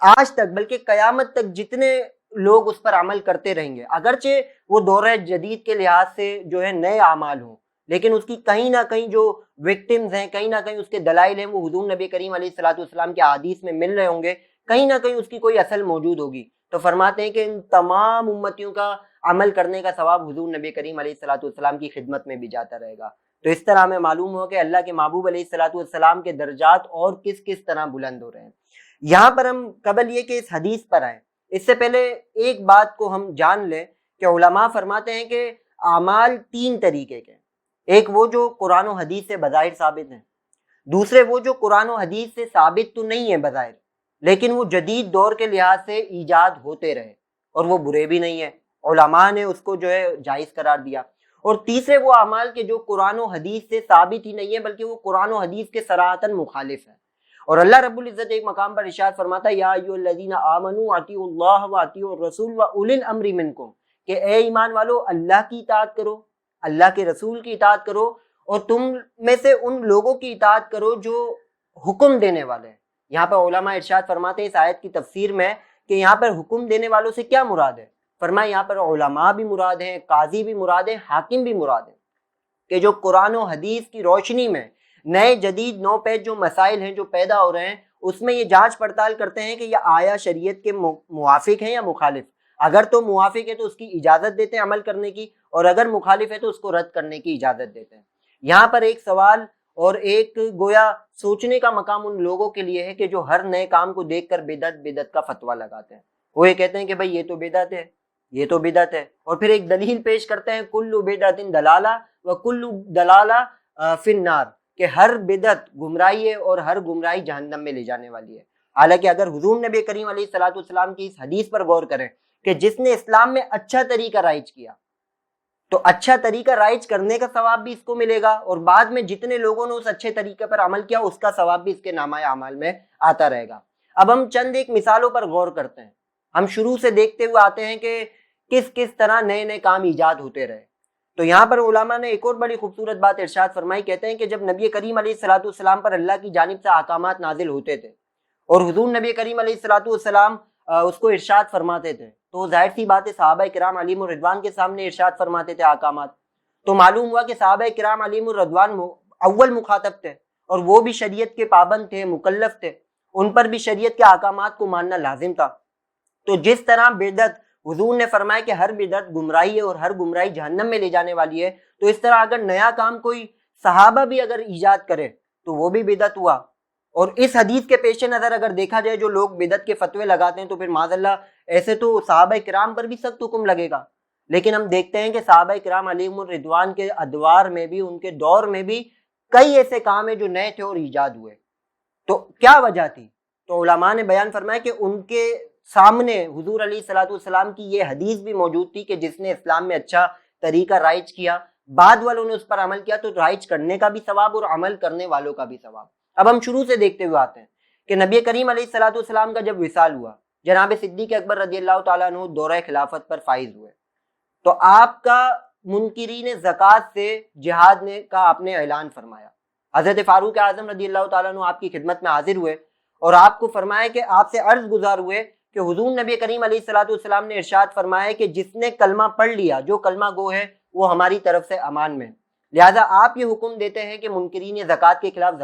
آج تک بلکہ قیامت تک جتنے لوگ اس پر عمل کرتے رہیں گے، اگرچہ وہ دور جدید کے لحاظ سے جو ہے نئے اعمال ہوں، لیکن اس کی کہیں نہ کہیں جو وکٹمز ہیں، کہیں نہ کہیں اس کے دلائل ہیں، وہ حضور نبی کریم علیہ الصلوۃ والسلام کے احادیث میں مل رہے ہوں گے، کہیں نہ کہیں اس کی کوئی اصل موجود ہوگی۔ تو فرماتے ہیں کہ ان تمام امتیوں کا عمل کرنے کا ثواب حضور نبی کریم علیہ الصلوۃ والسلام کی خدمت میں بھی جاتا رہے گا۔ تو اس طرح ہمیں معلوم ہو کہ اللہ کے محبوب علیہ الصلوۃ والسلام کے درجات اور کس کس طرح بلند ہو رہے ہیں۔ یہاں پر ہم قبل یہ کہ اس حدیث پر آئیں، اس سے پہلے ایک بات کو ہم جان لیں کہ علماء فرماتے ہیں کہ اعمال تین طریقے کے، ایک وہ جو قرآن و حدیث سے بظاہر ثابت ہیں، دوسرے وہ جو قرآن و حدیث سے ثابت تو نہیں ہے بظاہر، لیکن وہ جدید دور کے لحاظ سے ایجاد ہوتے رہے اور وہ برے بھی نہیں ہیں، علماء نے اس کو جو ہے جائز قرار دیا، اور تیسرے وہ اعمال کے جو قرآن و حدیث سے ثابت ہی نہیں ہے بلکہ وہ قرآن و حدیث کے صراحتاً مخالف ہیں۔ اور اللہ رب العزت ایک مقام پر ارشاد فرماتا ہے، یا ایھا الذین آمنوا اطیعوا اللہ واطیعوا الرسول واولی الامر منکم، کہ اے ایمان والو اللہ کی اطاعت کرو، اللہ کے رسول کی اطاعت کرو، اور تم میں سے ان لوگوں کی اطاعت کرو جو حکم دینے والے ہیں۔ یہاں پر علماء ارشاد فرماتے ہیں اس آیت کی تفسیر میں کہ یہاں پر حکم دینے والوں سے کیا مراد ہے؟ فرمایا یہاں پر علماء بھی مراد ہیں، قاضی بھی مراد ہیں، حاکم بھی مراد ہیں، کہ جو قرآن و حدیث کی روشنی میں نئے جدید نو پیج جو مسائل ہیں جو پیدا ہو رہے ہیں، اس میں یہ جانچ پڑتال کرتے ہیں کہ یہ آیا شریعت کے موافق ہیں یا مخالف۔ اگر تو موافق ہے تو اس کی اجازت دیتے ہیں عمل کرنے کی، اور اگر مخالف ہے تو اس کو رد کرنے کی اجازت دیتے ہیں۔ یہاں پر ایک سوال اور ایک گویا سوچنے کا مقام ان لوگوں کے لیے ہے کہ جو ہر نئے کام کو دیکھ کر بدعت کا فتویٰ لگاتے ہیں۔ وہ یہ کہتے ہیں کہ بھائی یہ تو بدعت ہے، یہ تو بدعت ہے، اور پھر ایک دلیل پیش کرتے ہیں، کل بدعت ضلالہ وکل ضلالہ فی النار، کہ ہر بدعت گمراہی ہے اور ہر گمراہی جہنم میں لے جانے والی ہے۔ حالانکہ اگر حضور نبی کریم علیہ الصلوۃ والسلام کی اس حدیث پر غور کریں کہ جس نے اسلام میں اچھا طریقہ رائج کیا تو اچھا طریقہ رائج کرنے کا ثواب بھی اس کو ملے گا، اور بعد میں جتنے لوگوں نے اس اچھے طریقے پر عمل کیا اس کا ثواب بھی اس کے نامہ اعمال میں آتا رہے گا۔ اب ہم چند ایک مثالوں پر غور کرتے ہیں۔ ہم شروع سے دیکھتے ہوئے آتے ہیں کہ کس کس طرح نئے نئے کام ایجاد ہوتے رہے۔ تو یہاں پر علماء نے ایک اور بڑی خوبصورت بات ارشاد فرمائی، کہتے ہیں کہ جب نبی کریم علیہ الصلوۃ والسلام پر اللہ کی جانب سے احکامات نازل ہوتے تھے اور حضور نبی کریم علیہ الصلوۃ والسلام اس کو ارشاد فرماتے تھے، تو ظاہر سی بات ہے صحابہ کرام علیہم الرضوان کے سامنے ارشاد فرماتے تھے احکامات، تو معلوم ہوا کہ صحابہ کرام علیہم الرضوان اول مخاطب تھے، اور وہ بھی شریعت کے پابند تھے، مکلف تھے، ان پر بھی شریعت کے احکامات کو ماننا لازم تھا۔ تو جس طرح بدعت حضور نے فرمایا کہ ہر بدعت گمراہی ہے اور ہر گمراہی جہنم میں لے جانے والی ہے، تو اس طرح اگر نیا کام کوئی صحابہ بھی اگر ایجاد کرے تو وہ بھی بدعت ہوا۔ اور اس حدیث کے پیش نظر اگر دیکھا جائے جو لوگ بدعت کے فتوے لگاتے ہیں تو پھر معاذ اللہ ایسے تو صحابہ کرام پر بھی سخت حکم لگے گا، لیکن ہم دیکھتے ہیں کہ صحابہ کرام علیہم الرضوان کے ادوار میں بھی، ان کے دور میں بھی کئی ایسے کام ہیں جو نئے تھے اور ایجاد ہوئے۔ تو کیا وجہ تھی؟ تو علماء نے بیان فرمایا کہ ان کے سامنے حضور علیہ الصلوۃ والسلام کی یہ حدیث بھی موجود تھی کہ جس نے اسلام میں اچھا طریقہ رائج کیا، بعد والوں نے اس پر عمل کیا، تو رائج کرنے کا بھی ثواب اور عمل کرنے والوں کا بھی ثواب۔ اب ہم شروع سے دیکھتے ہوئے آتے ہیں کہ نبی کریم علیہ الصلوۃ والسلام کا جب وصال ہوا، جناب صدیق اکبر رضی اللہ تعالیٰ عنہ دورہ خلافت پر فائز ہوئے، تو آپ کا منکرین زکوٰۃ سے جہاد کا آپ نے اعلان فرمایا۔ حضرت فاروق اعظم رضی اللہ تعالیٰ عنہ آپ کی خدمت میں حاضر ہوئے اور آپ کو فرمایا کہ آپ سے عرض گزار ہوئے کہ حضور نبی کریم علیہ الصلوۃ والسلام نے ارشاد فرمایا کہ جس نے کلمہ پڑھ لیا، جو کلمہ گو ہے، وہ ہماری طرف سے امان میں، لہذا آپ یہ حکم دیتے ہیں کہ منکرین زکوٰۃ کے خلاف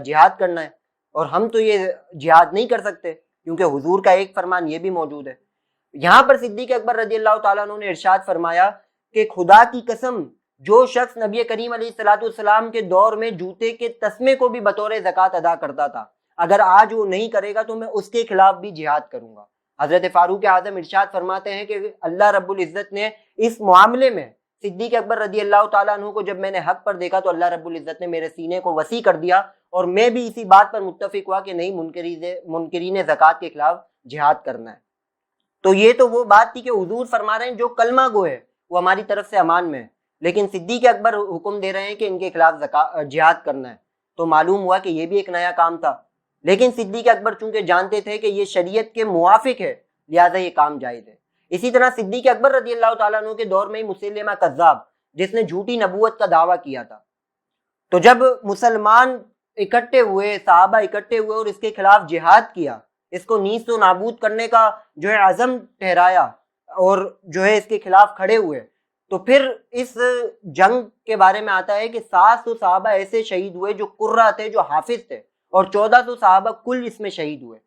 جہاد کرنا ہے، اور ہم تو یہ جہاد نہیں کر سکتے کیونکہ حضور کا ایک فرمان یہ بھی موجود ہے۔ یہاں پر صدیق اکبر رضی اللہ تعالیٰ عنہ نے ارشاد فرمایا کہ خدا کی قسم، جو شخص نبی کریم علیہ الصلوۃ والسلام کے دور میں جوتے کے تسمے کو بھی بطور زکوٰۃ ادا کرتا تھا، اگر آج وہ نہیں کرے گا تو میں اس کے خلاف بھی جہاد کروں گا۔ حضرت فاروق اعظم ارشاد فرماتے ہیں کہ اللہ رب العزت نے اس معاملے میں صدیق اکبر رضی اللہ تعالیٰ عنہ کو جب میں نے حق پر دیکھا تو اللہ رب العزت نے میرے سینے کو وسیع کر دیا، اور میں بھی اسی بات پر متفق ہوا کہ نہیں، منکرین زکوٰۃ کے خلاف جہاد کرنا ہے۔ تو یہ تو وہ بات تھی کہ حضور فرما رہے ہیں جو کلمہ گو ہے وہ ہماری طرف سے امان میں ہے، لیکن صدیق اکبر حکم دے رہے ہیں کہ ان کے خلاف جہاد کرنا ہے، تو معلوم ہوا کہ یہ بھی ایک نیا کام تھا، لیکن صدیق اکبر چونکہ جانتے تھے کہ یہ شریعت کے موافق ہے لہذا یہ کام جائز ہے۔ اسی طرح صدیق اکبر رضی اللہ تعالیٰ عنہ کے دور میں ہی مسیلمہ کذاب، جس نے جھوٹی نبوت کا دعویٰ کیا تھا، تو جب مسلمان اکٹھے ہوئے، صحابہ اکٹھے ہوئے اور اس کے خلاف جہاد کیا، اس کو نیست و نابود کرنے کا جو ہے عزم ٹھہرایا اور جو ہے اس کے خلاف کھڑے ہوئے، تو پھر اس جنگ کے بارے میں آتا ہے کہ 700 صحابہ ایسے شہید ہوئے جو قرہ تھے، جو حافظ تھے، اور 1400 صحابہ کل اس میں شہید ہوئے۔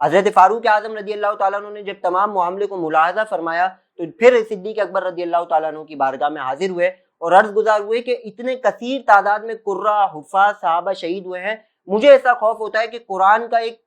حضرت فاروق اعظم رضی اللہ تعالیٰ عنہ نے جب تمام معاملے کو ملاحظہ فرمایا تو پھر صدیق اکبر رضی اللہ تعالیٰ عنہ کی بارگاہ میں حاضر ہوئے اور عرض گزار ہوئے کہ اتنے کثیر تعداد میں قرہ، حفاظ، صحابہ شہید ہوئے ہیں، مجھے ایسا خوف ہوتا ہے کہ قرآن کا ایک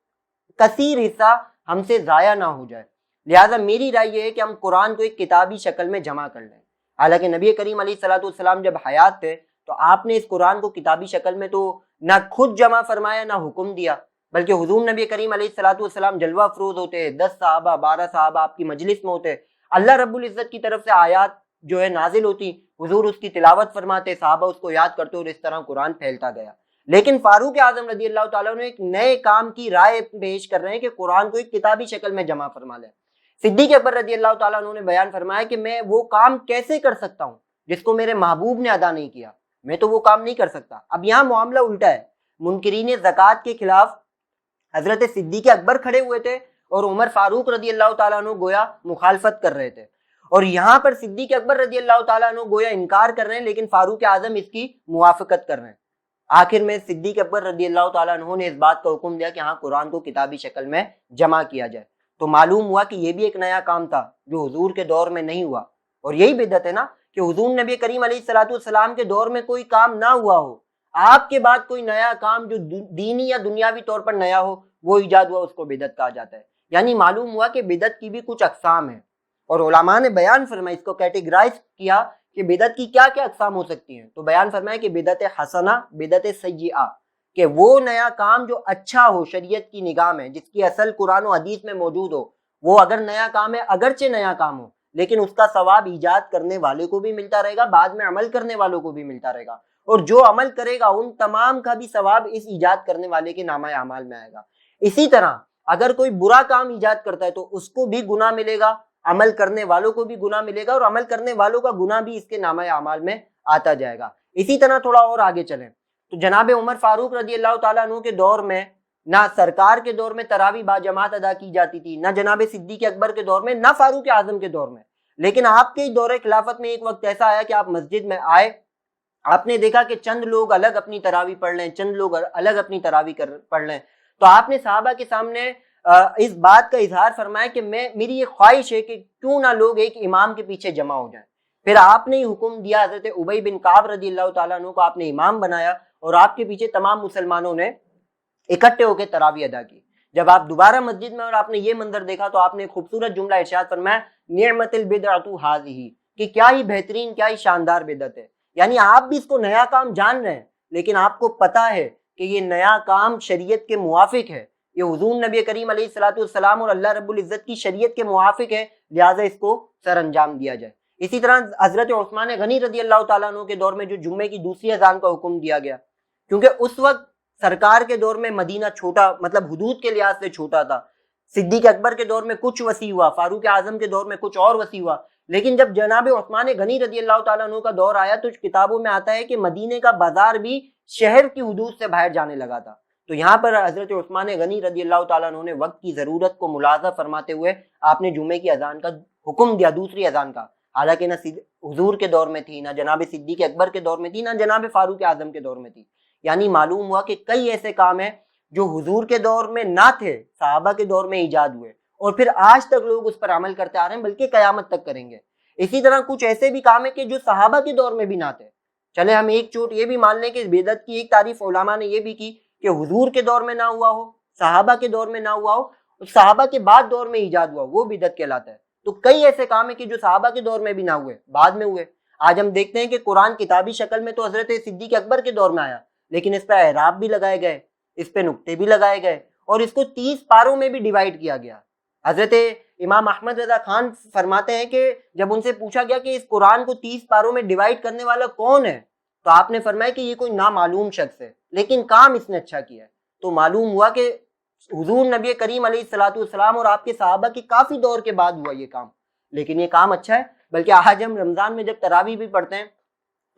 کثیر حصہ ہم سے ضائع نہ ہو جائے، لہٰذا میری رائے یہ ہے کہ ہم قرآن کو ایک کتابی شکل میں جمع کر لیں۔ حالانکہ نبی کریم علیہ الصلوۃ والسلام جب حیات تھے تو آپ نے اس قرآن کو کتابی شکل میں تو نہ خود جمع فرمایا نہ حکم دیا، بلکہ حضور نبی کریم علیہ الصلوۃ والسلام جلوہ افروز ہوتے، 10 صحابہ 12 صحابہ آپ کی مجلس میں ہوتے، اللہ رب العزت کی طرف سے آیات جو ہے نازل ہوتی، حضور اس کی تلاوت فرماتے، صحابہ اس کو یاد کرتے، اور اس طرح قرآن پھیلتا گیا۔ لیکن فاروق اعظم رضی اللہ تعالیٰ نے ایک نئے کام کی رائے پیش کر رہے ہیں کہ قرآن کو ایک کتابی شکل میں جمع فرما لیں۔ صدیق اکبر رضی اللہ تعالیٰ عنہ نے بیان فرمایا کہ میں وہ کام کیسے کر سکتا ہوں جس کو میرے محبوب نے ادا نہیں کیا، میں تو وہ کام نہیں کر سکتا۔ اب یہاں معاملہ الٹا ہے، منکرین زکوٰۃ کے خلاف حضرت صدیق اکبر کھڑے ہوئے تھے اور عمر فاروق رضی اللہ تعالیٰ عنہ گویا مخالفت کر رہے تھے، اور یہاں پر صدیق اکبر رضی اللہ تعالیٰ عنہ گویا انکار کر رہے ہیں، لیکن فاروق اعظم اس کی موافقت کر رہے ہیں۔ آخر میں صدیق اکبر رضی اللہ تعالیٰ عنہ نے اس بات کا حکم دیا کہ ہاں قرآن کو کتابی شکل میں جمع کیا جائے۔ تو معلوم ہوا کہ یہ بھی ایک نیا کام تھا جو حضور کے دور میں نہیں ہوا، اور یہی بدعت ہے نا کہ حضور نبی کریم علیہ الصلوۃ والسلام کے دور میں کوئی کام نہ ہوا ہو، آپ کے بعد کوئی نیا کام جو دینی یا دنیاوی طور پر نیا ہو وہ ایجاد ہوا، اس کو بدعت کہا جاتا ہے۔ یعنی معلوم ہوا کہ بدعت کی بھی کچھ اقسام ہیں، اور علماء نے بیان فرمایا، اس کو کیٹیگرائز کیا کہ بدعت کی کیا کیا اقسام ہو سکتی ہیں۔ تو بیان فرمایا کہ بدعت حسنہ، بدعت سیئہ، کہ وہ نیا کام جو اچھا ہو شریعت کی نگاہ میں، جس کی اصل قرآن و حدیث میں موجود ہو، وہ اگر نیا کام ہے، اگرچہ نیا کام ہو، لیکن اس کا ثواب ایجاد کرنے والے کو بھی ملتا رہے گا، بعد میں عمل کرنے والوں کو بھی ملتا رہے گا، اور جو عمل کرے گا ان تمام کا بھی ثواب اس ایجاد کرنے والے کے نامہ اعمال میں آئے گا۔ اسی طرح اگر کوئی برا کام ایجاد کرتا ہے تو اس کو بھی گناہ ملے گا، عمل کرنے والوں کو بھی گناہ ملے گا، اور عمل کرنے والوں کا گناہ بھی اس کے نامہ اعمال میں آتا جائے گا۔ اسی طرح تھوڑا اور آگے چلیں تو جناب عمر فاروق رضی اللہ تعالیٰ عنہ کے دور میں نہ سرکار کے دور میں تراویح با جماعت ادا کی جاتی تھی، نہ جناب صدیق اکبر کے دور میں، نہ فاروق اعظم کے دور میں، لیکن آپ کے دور خلافت میں ایک وقت ایسا آیا کہ آپ مسجد میں آئے، آپ نے دیکھا کہ چند لوگ الگ اپنی تراویح پڑھ لیں، چند لوگ الگ اپنی تراویح پڑھ لیں، تو آپ نے صحابہ کے سامنے اس بات کا اظہار فرمایا کہ میری یہ خواہش ہے کہ کیوں نہ لوگ ایک امام کے پیچھے جمع ہو جائیں۔ پھر آپ نے حکم دیا، حضرت ابی بن کعب رضی اللہ تعالیٰ عنہ کو آپ نے امام بنایا، اور آپ کے پیچھے تمام مسلمانوں نے اکٹھے ہو کے تراویح ادا کی۔ جب آپ دوبارہ مسجد میں اور آپ نے یہ منظر دیکھا تو آپ نے خوبصورت جملہ ارشاد فرمایا، نعمت البدعۃ ھذہ، کہ کیا ہی بہترین، کیا ہی شاندار بدعت ہے۔ یعنی آپ بھی اس کو نیا کام جان رہے ہیں، لیکن آپ کو پتا ہے کہ یہ نیا کام شریعت کے موافق ہے، یہ حضور نبی کریم علیہ الصلوۃ والسلام اور اللہ رب العزت کی شریعت کے موافق ہے، لہٰذا اس کو سر انجام دیا جائے۔ اسی طرح حضرت عثمان غنی رضی اللہ تعالیٰ عنہ کے دور میں جو جمعے کی دوسری اذان کا حکم دیا گیا، کیونکہ اس وقت سرکار کے دور میں مدینہ چھوٹا، مطلب حدود کے لحاظ سے چھوٹا تھا، صدیق اکبر کے دور میں کچھ وسیع ہوا، فاروق اعظم کے دور میں کچھ اور وسیع ہوا، لیکن جب جناب عثمان غنی رضی اللہ تعالیٰ عنہ کا دور آیا تو کتابوں میں آتا ہے کہ مدینے کا بازار بھی شہر کی حدود سے باہر جانے لگا تھا۔ تو یہاں پر حضرت عثمان غنی رضی اللہ تعالیٰ عنہ نے وقت کی ضرورت کو ملاحظہ فرماتے ہوئے آپ نے جمعے کی اذان کا حکم دیا، دوسری اذان کا، حالانکہ نہ حضور کے دور میں تھی، نہ جناب صدیق اکبر کے دور میں تھی، نہ جناب فاروق اعظم کے دور میں تھی۔ یعنی معلوم ہوا کہ کئی ایسے کام ہیں جو حضور کے دور میں نہ تھے، صحابہ کے دور میں ایجاد ہوئے، اور پھر آج تک لوگ اس پر عمل کرتے آ رہے ہیں، بلکہ قیامت تک کریں گے۔ اسی طرح کچھ ایسے بھی کام ہیں کہ جو صحابہ کے دور میں بھی نہ تھے۔ چلے ہم ایک چوٹ یہ بھی مان لیں کہ بدعت کی ایک تعریف علماء نے یہ بھی کی کہ حضور کے دور میں نہ ہوا ہو، صحابہ کے دور میں نہ ہوا ہو، صحابہ کے بعد دور میں ایجاد ہوا، وہ بدعت کہلاتا ہے۔ تو کئی ایسے کام ہیں کہ جو صحابہ کے دور میں بھی نہ ہوئے، بعد میں ہوئے۔ آج ہم دیکھتے ہیں کہ قرآن کتابی شکل میں تو حضرت صدیق اکبر کے دور میں آیا، لیکن اس پہ اعراب بھی لگائے گئے، اس پہ نقطے بھی لگائے گئے، اور اس کو 30 پاروں میں بھی ڈیوائیڈ کیا گیا۔ حضرت امام احمد رضا خان فرماتے ہیں کہ جب ان سے پوچھا گیا کہ اس قرآن کو 30 پاروں میں ڈیوائیڈ کرنے والا کون ہے، تو آپ نے فرمایا کہ یہ کوئی نامعلوم شخص ہے، لیکن کام اس نے اچھا کیا ہے۔ تو معلوم ہوا کہ حضور نبی کریم علیہ الصلوۃ والسلام اور آپ کے صحابہ کے کافی دور کے بعد ہوا یہ کام، لیکن یہ کام اچھا ہے۔ بلکہ آج ہم رمضان میں جب تراویح بھی پڑھتے ہیں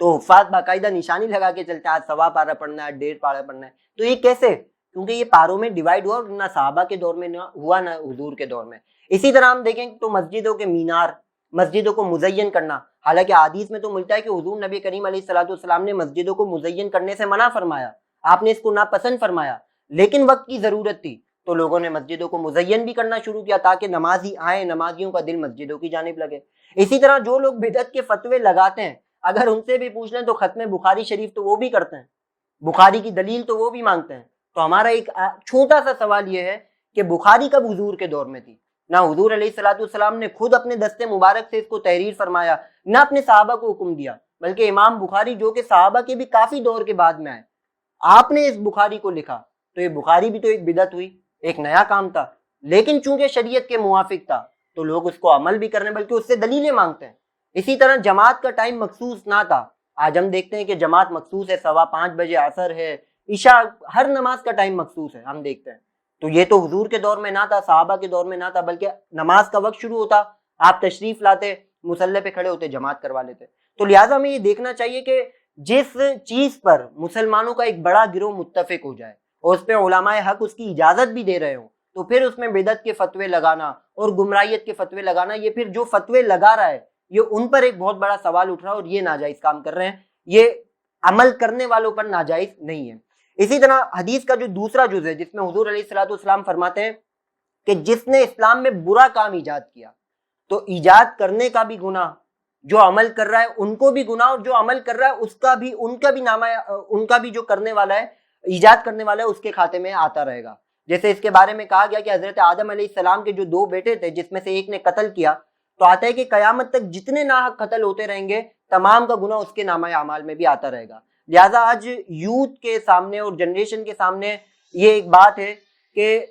تو حفاظ باقاعدہ نشانی لگا کے چلتے ہیں، آج 1.25 پارہ پڑھنا ہے، 1.5 پارہ پڑھنا ہے۔ تو یہ کیسے؟ کیونکہ یہ پاروں میں ڈیوائڈ ہوا، نہ صحابہ کے دور میں نہ ہوا نہ حضور کے دور میں۔ اسی طرح ہم دیکھیں تو مسجدوں کے مینار، مسجدوں کو مزین کرنا، حالانکہ حدیث میں تو ملتا ہے کہ حضور نبی کریم علیہ الصلوۃ والسلام نے مسجدوں کو مزین کرنے سے منع فرمایا، آپ نے اس کو ناپسند فرمایا، لیکن وقت کی ضرورت تھی تو لوگوں نے مسجدوں کو مزین بھی کرنا شروع کیا تاکہ نمازی آئیں، نمازیوں کا دل مسجدوں کی جانب لگے۔ اسی طرح جو لوگ بدعت کے فتوے لگاتے ہیں، اگر ان سے بھی پوچھ لیں تو ختم بخاری شریف تو وہ بھی کرتے ہیں، بخاری کی دلیل تو وہ بھی مانگتے ہیں۔ تو ہمارا ایک چھوٹا سا سوال یہ ہے کہ بخاری کب حضور کے دور میں تھی؟ نہ حضور علیہ الصلوۃ والسلام نے خود اپنے دستے مبارک سے اس کو تحریر فرمایا، نہ اپنے صحابہ کو حکم دیا، بلکہ امام بخاری جو کہ صحابہ کے بھی کافی دور کے بعد میں آئے، آپ نے اس بخاری کو لکھا، تو یہ بخاری بھی تو ایک بدعت ہوئی، ایک نیا کام تھا، لیکن چونکہ شریعت کے موافق تھا تو لوگ اس کو عمل بھی کرنے بلکہ اس سے دلیلیں مانگتے ہیں۔ اسی طرح جماعت کا ٹائم مخصوص نہ تھا، آج ہم دیکھتے ہیں کہ جماعت مخصوص ہے، 5:15 بجے عصر ہے، عشاء، ہر نماز کا ٹائم مخصوص ہے، ہم دیکھتے ہیں۔ تو یہ تو حضور کے دور میں نہ تھا، صحابہ کے دور میں نہ تھا، بلکہ نماز کا وقت شروع ہوتا، آپ تشریف لاتے، مصلی پہ کھڑے ہوتے، جماعت کروا لیتے۔ تو لہٰذا ہمیں یہ دیکھنا چاہیے کہ جس چیز پر مسلمانوں کا ایک بڑا گروہ متفق ہو جائے اور اس پہ علماء حق اس کی اجازت بھی دے رہے ہوں، تو پھر اس میں بدعت کے فتوے لگانا اور گمراہیت کے فتوے لگانا، یہ پھر جو فتوے لگا رہا ہے یہ ان پر ایک بہت بڑا سوال اٹھ رہا ہے اور یہ ناجائز کام کر رہے ہیں، یہ عمل کرنے والوں پر ناجائز نہیں ہے۔ اسی طرح حدیث کا جو دوسرا جز ہے جس میں حضور علیہ الصلوۃ والسلام فرماتے ہیں کہ جس نے اسلام میں برا کام ایجاد کیا تو ایجاد کرنے کا بھی گناہ، جو عمل کر رہا ہے ان کو بھی گناہ، اور جو عمل کر رہا ہے اس کا بھی، ان کا بھی نامہ، ان کا بھی جو کرنے والا ہے، ایجاد کرنے والا ہے، اس کے کھاتے میں آتا رہے گا۔ جیسے اس کے بارے میں کہا گیا کہ حضرت آدم علیہ السلام کے جو 2 بیٹے تھے جس میں سے ایک نے قتل کیا، تو آتا ہے کہ قیامت تک جتنے ناحق قتل ہوتے رہیں گے تمام کا گناہ اس کے نامہ اعمال میں بھی آتا رہے گا۔ لہٰذا آج یوتھ کے سامنے اور جنریشن کے سامنے یہ ایک بات ہے کہ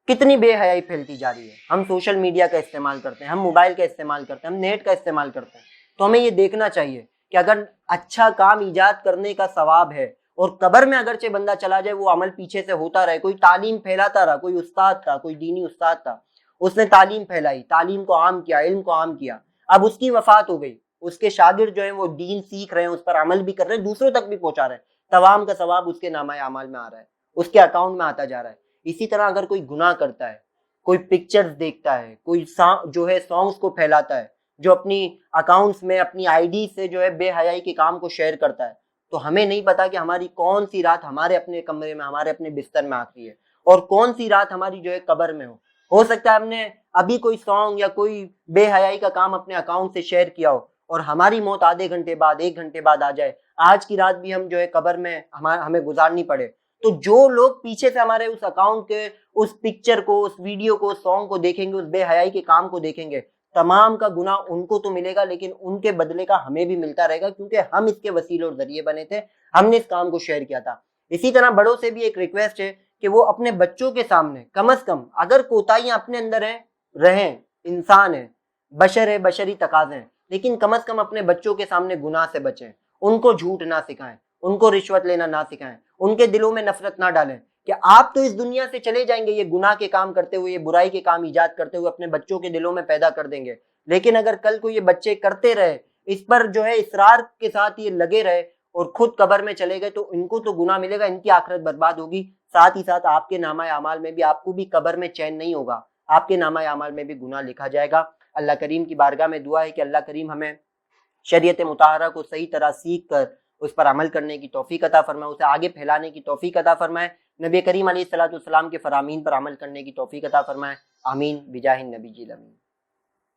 کتنی بے حیائی پھیلتی جا رہی ہے۔ ہم سوشل میڈیا کا استعمال کرتے ہیں، ہم موبائل کا استعمال کرتے ہیں، ہم نیٹ کا استعمال کرتے ہیں، تو ہمیں یہ دیکھنا چاہیے کہ اگر اچھا کام ایجاد کرنے کا ثواب ہے اور قبر میں اگرچہ بندہ چلا جائے وہ عمل پیچھے سے ہوتا رہے، کوئی تعلیم پھیلاتا رہا، کوئی استاد تھا، کوئی دینی استاد تھا، اس نے تعلیم پھیلائی، تعلیم کو عام کیا، علم کو عام کیا، اب اس کی وفات ہو گئی، اس کے شاگرد جو ہیں وہ دین سیکھ رہے ہیں، اس پر عمل بھی کر رہے ہیں، دوسروں تک بھی پہنچا رہے ہیں، تمام کا ثواب اس کے نامہ اعمال میں آ رہا ہے، اس کے اکاؤنٹ میں آتا جا رہا ہے۔ اسی طرح اگر کوئی گناہ کرتا ہے، کوئی پکچرز دیکھتا ہے، کوئی جو ہے سانگز کو پھیلاتا ہے، جو اپنی اکاؤنٹس میں اپنی آئی ڈی سے جو ہے بے حیائی کے کام کو شیئر کرتا ہے، تو ہمیں نہیں پتا کہ ہماری کون سی رات ہمارے اپنے کمرے میں، ہمارے اپنے بستر میں آتی ہے اور کون سی رات ہماری جو ہے قبر میں ہو سکتا ہے ہم نے ابھی کوئی سانگ یا کوئی بے حیائی کا کام اپنے اکاؤنٹ سے شیئر کیا ہو اور ہماری موت آدھے گھنٹے بعد، 1 گھنٹے بعد آ جائے، آج کی رات بھی ہم جو ہے قبر میں ہمیں گزارنی پڑے۔ تو جو لوگ پیچھے سے ہمارے اس اکاؤنٹ کے اس پکچر کو، اس ویڈیو کو، اس سانگ کو دیکھیں گے، اس بے حیائی کے کام کو دیکھیں گے، تمام کا گناہ ان کو تو ملے گا لیکن ان کے بدلے کا ہمیں بھی ملتا رہے گا، کیونکہ ہم اس کے وسیلے اور ذریعے بنے تھے، ہم نے اس کام کو شیئر کیا تھا۔ اسی طرح بڑوں سے بھی ایک ریکویسٹ ہے کہ وہ اپنے بچوں کے سامنے کم از کم، اگر کوتاہیاں اپنے اندر ہیں، رہیں، انسان ہے، بشر ہے، بشری تقاضے ہیں، لیکن کم از کم اپنے بچوں کے سامنے گناہ سے بچیں، ان کو جھوٹ نہ سکھائیں، ان کو رشوت لینا نہ سکھائیں، ان کے دلوں میں نفرت نہ ڈالیں کہ آپ تو اس دنیا سے چلے جائیں گے یہ گناہ کے کام کرتے ہوئے، یہ برائی کے کام ایجاد کرتے ہوئے اپنے بچوں کے دلوں میں پیدا کر دیں گے، لیکن اگر کل کو یہ بچے کرتے رہے، اس پر جو ہے اصرار کے ساتھ یہ لگے رہے اور خود قبر میں چلے گئے، تو ان کو تو گناہ ملے گا، ان کی آخرت برباد ہوگی، ساتھ ہی ساتھ آپ کے نامہ اعمال میں بھی، آپ کو بھی قبر میں چین نہیں ہوگا، آپ کے نامہ اعمال میں بھی گناہ لکھا جائے گا۔ اللہ کریم کی بارگاہ میں دعا ہے کہ اللہ کریم ہمیں شریعت مطہرہ کو صحیح طرح سیکھ کر اس پر عمل کرنے کی توفیق عطا فرمائے، اسے آگے پھیلانے کی توفیق عطا فرمائے، نبی کریم علیہ الصلوۃ والسلام کے فرامین پر عمل کرنے کی توفیق عطا فرمائے، آمین بجاہ النبی جی الامین۔